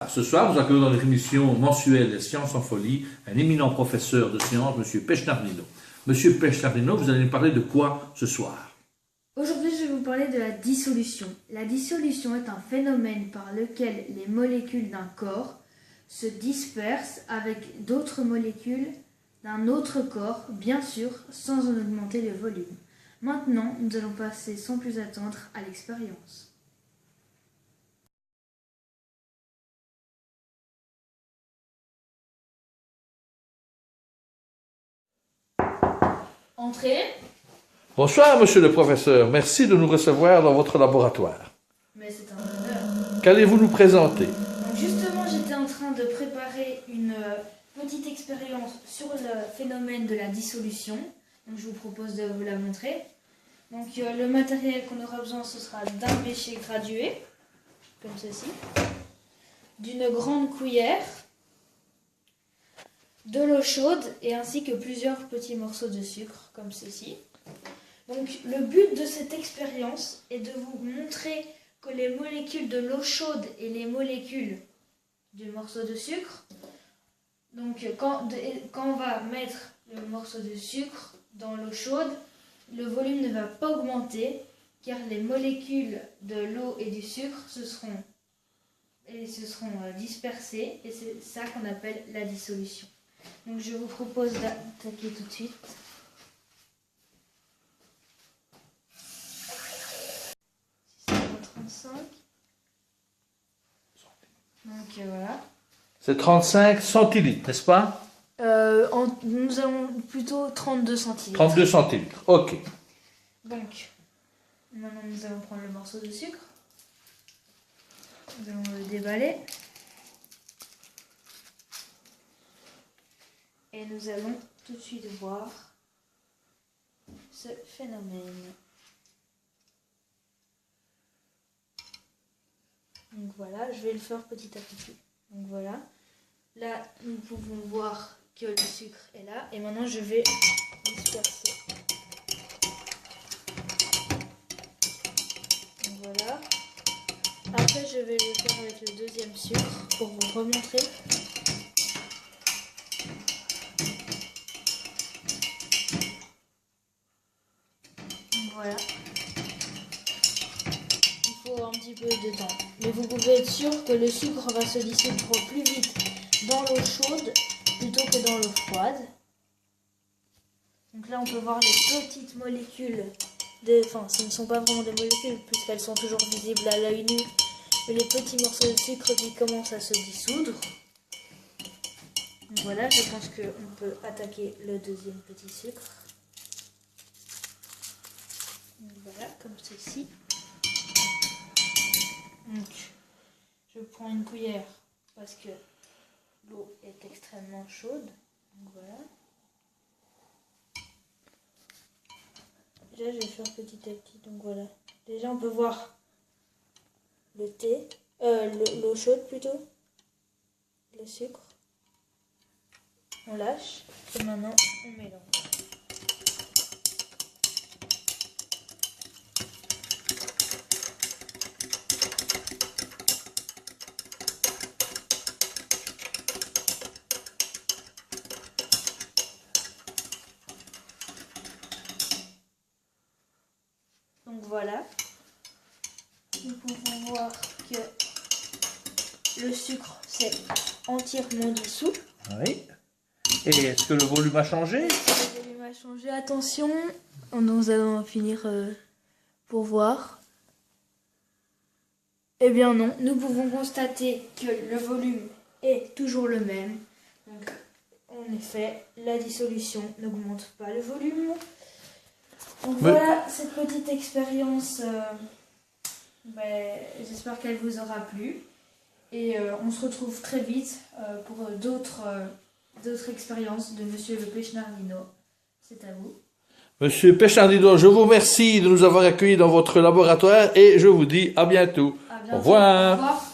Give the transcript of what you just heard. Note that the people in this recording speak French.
Ce soir, nous accueillons dans notre émission mensuelle Sciences en folie un éminent professeur de sciences, M. Pechnardino. Monsieur Pechnardino, vous allez nous parler de quoi ce soir? Aujourd'hui, je vais vous parler de la dissolution. La dissolution est un phénomène par lequel les molécules d'un corps se dispersent avec d'autres molécules d'un autre corps, bien sûr, sans en augmenter le volume. Maintenant, nous allons passer sans plus attendre à l'expérience. Entrez. Bonsoir, monsieur le professeur. Merci de nous recevoir dans votre laboratoire. Mais c'est un honneur. Qu'allez-vous nous présenter? Donc justement, j'étais en train de préparer une petite expérience sur le phénomène de la dissolution. Donc je vous propose de vous la montrer. Donc le matériel qu'on aura besoin, ce sera d'un péché gradué, comme ceci, d'une grande cuillère, de l'eau chaude et ainsi que plusieurs petits morceaux de sucre, comme ceci. Donc le but de cette expérience est de vous montrer que les molécules de l'eau chaude et les molécules du morceau de sucre, donc quand on va mettre le morceau de sucre dans l'eau chaude, le volume ne va pas augmenter car les molécules de l'eau et du sucre se seront dispersées et c'est ça qu'on appelle la dissolution. Donc je vous propose d'attaquer tout de suite. C'est 35. Donc voilà. C'est 35 centilitres, n'est-ce pas? Nous avons plutôt 32 centilitres. 32 centilitres, ok. Donc, maintenant nous allons prendre le morceau de sucre. Nous allons le déballer. Et nous allons tout de suite voir ce phénomène. Donc voilà, je vais le faire petit à petit. Donc voilà. Là, nous pouvons voir que le sucre est là. Et maintenant, je vais disperser. Donc voilà. Après, je vais le faire avec le deuxième sucre pour vous remontrer. Donc voilà. Il faut un petit peu de temps. Mais vous pouvez être sûr que le sucre va se dissoudre plus vite dans l'eau chaude plutôt que dans l'eau froide. Donc là, on peut voir les petites molécules. Enfin, ce ne sont pas vraiment des molécules puisqu'elles sont toujours visibles à l'œil nu. Mais les petits morceaux de sucre qui commencent à se dissoudre. Donc voilà, je pense qu'on peut attaquer le deuxième petit sucre. Donc voilà, comme ceci. Donc, je prends une cuillère parce que l'eau est extrêmement chaude. Donc voilà. Déjà, je vais faire petit à petit. Donc voilà. Déjà, on peut voir le thé, l'eau chaude plutôt, le sucre. On lâche et maintenant on mélange. Donc voilà, nous pouvons voir que le sucre s'est entièrement dissous. Oui. Et est-ce que le volume a changé? Le volume a changé, attention, nous allons finir pour voir. Eh bien non, nous pouvons constater que le volume est toujours le même. Donc en effet, la dissolution n'augmente pas le volume. Donc voilà, cette petite expérience, j'espère qu'elle vous aura plu. Et on se retrouve très vite pour d'autres expériences de Monsieur le Pechnardino. C'est à vous. Monsieur Pechnardino, je vous remercie de nous avoir accueillis dans votre laboratoire et je vous dis à bientôt. À bientôt. Au revoir. Au revoir.